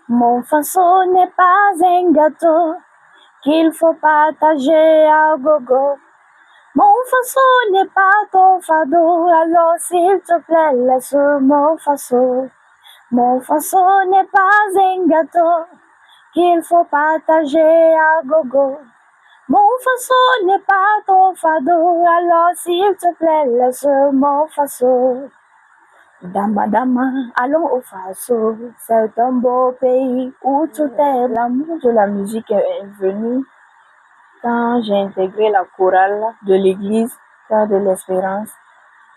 Mon faso n'est pas un gâteau qu'il faut partager à gogo. Mon faso n'est pas ton fado, alors s'il te plaît, laisse mon faso. Mon faso n'est pas un gâteau qu'il faut partager à gogo. Mon faso n'est pas ton fado, alors s'il te plaît, laisse mon faso. Dama dama, allons au faso, c'est un beau pays où tout est. L'amour de la musique est venu quand j'ai intégré la chorale de l'église Cœur de l'Espérance.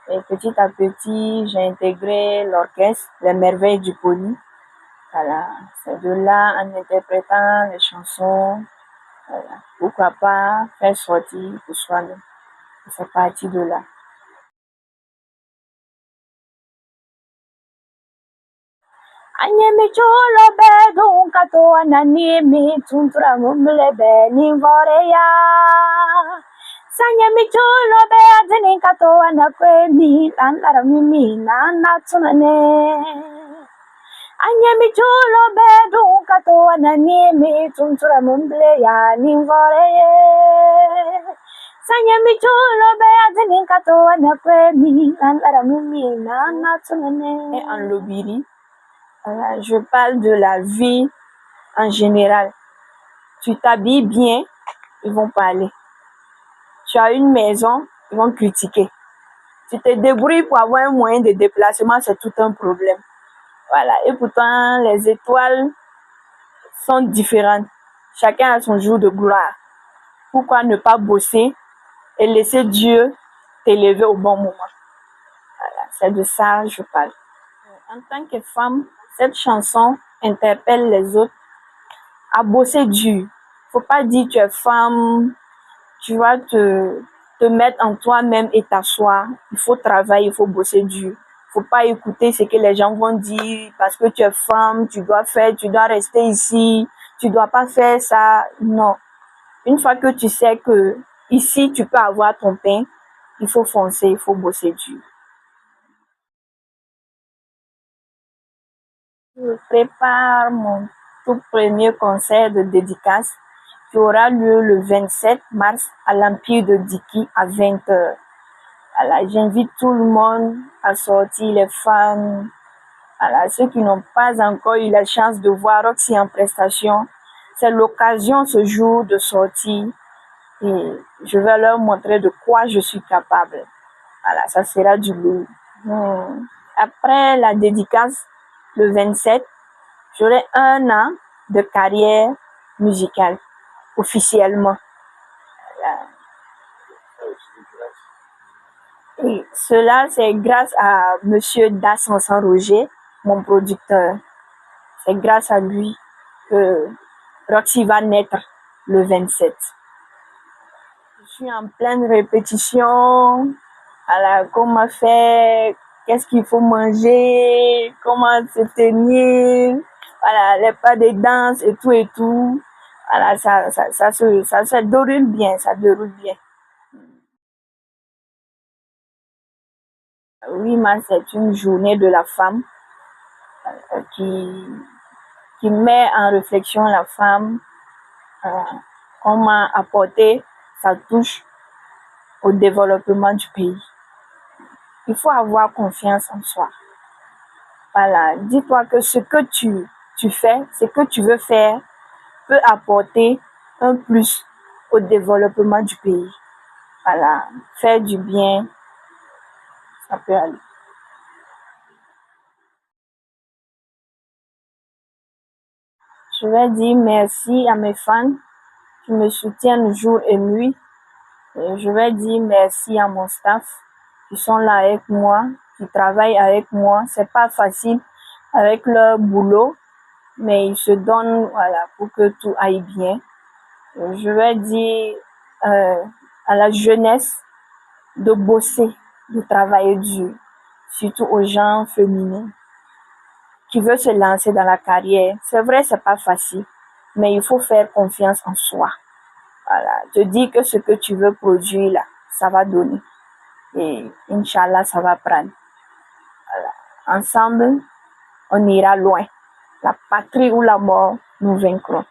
Et petit à petit, j'ai intégré l'orchestre Les Merveilles du Poli. Voilà, c'est de là, en interprétant les chansons, voilà, pourquoi pas faire sortir pour soi-même. C'est parti de là. Anyemi chulo be dun kato ananimi tuntura mumle be ninvoreya. Sanyemi chulo be adini kato anakwe mi landara mimi nana tunane. Anyemi chulo be dun kato ananimi tuntura mumle ya ninvoreya. Sanyemi chulo be adini kato anakwe mi landara mimi nana tunane. En lobiri. Voilà, je parle de la vie en général. Tu t'habilles bien, ils vont parler. Tu as une maison, ils vont critiquer. Tu te débrouilles pour avoir un moyen de déplacement, c'est tout un problème. Voilà, et pourtant, les étoiles sont différentes. Chacun a son jour de gloire. Pourquoi ne pas bosser et laisser Dieu t'élever au bon moment? Voilà, c'est de ça que je parle. En tant que femme, cette chanson interpelle les autres à bosser dur. Faut pas dire tu es femme, tu vas te mettre en toi-même et t'asseoir. Il faut travailler, il faut bosser dur. Faut pas écouter ce que les gens vont dire parce que tu es femme, tu dois faire, tu dois rester ici, tu dois pas faire ça. Non. Une fois que tu sais que ici tu peux avoir ton pain, il faut foncer, il faut bosser dur. Je prépare mon tout premier concert de dédicace qui aura lieu le 27 mars à l'Empire de Diki à 20h. Voilà, j'invite tout le monde à sortir, les fans, voilà, ceux qui n'ont pas encore eu la chance de voir Roxy en prestation. C'est l'occasion ce jour de sortir et je vais leur montrer de quoi je suis capable. Voilà, ça sera du lourd. Après la dédicace, le 27, j'aurai 1 an de carrière musicale, officiellement. Et cela, c'est grâce à Monsieur Dassansan Roger, mon producteur. C'est grâce à lui que Roxy va naître le 27. Je suis en pleine répétition. Alors, comment faire, qu'est-ce qu'il faut manger, comment se tenir, voilà, les pas de danse et tout et tout. Voilà, ça se déroule bien, ça déroule bien. 8 mars, c'est une journée de la femme qui met en réflexion la femme, comment apporter sa touche au développement du pays. Il faut avoir confiance en soi. Voilà, dis-toi que ce que tu fais, ce que tu veux faire, peut apporter un plus au développement du pays. Voilà, faire du bien, ça peut aller. Je vais dire merci à mes fans qui me soutiennent jour et nuit. Et je vais dire merci à mon staff qui sont là avec moi, qui travaillent avec moi. C'est pas facile avec leur boulot, mais ils se donnent, voilà, pour que tout aille bien. Et je vais dire à la jeunesse de bosser, de travailler dur, surtout aux gens féminins qui veulent se lancer dans la carrière. C'est vrai, c'est pas facile, mais il faut faire confiance en soi. Voilà, te dire que ce que tu veux produire là, ça va donner. Et Inch'Allah, ça va prendre. Voilà. Ensemble, on ira loin. la patrie ou la mort, nous vaincrons.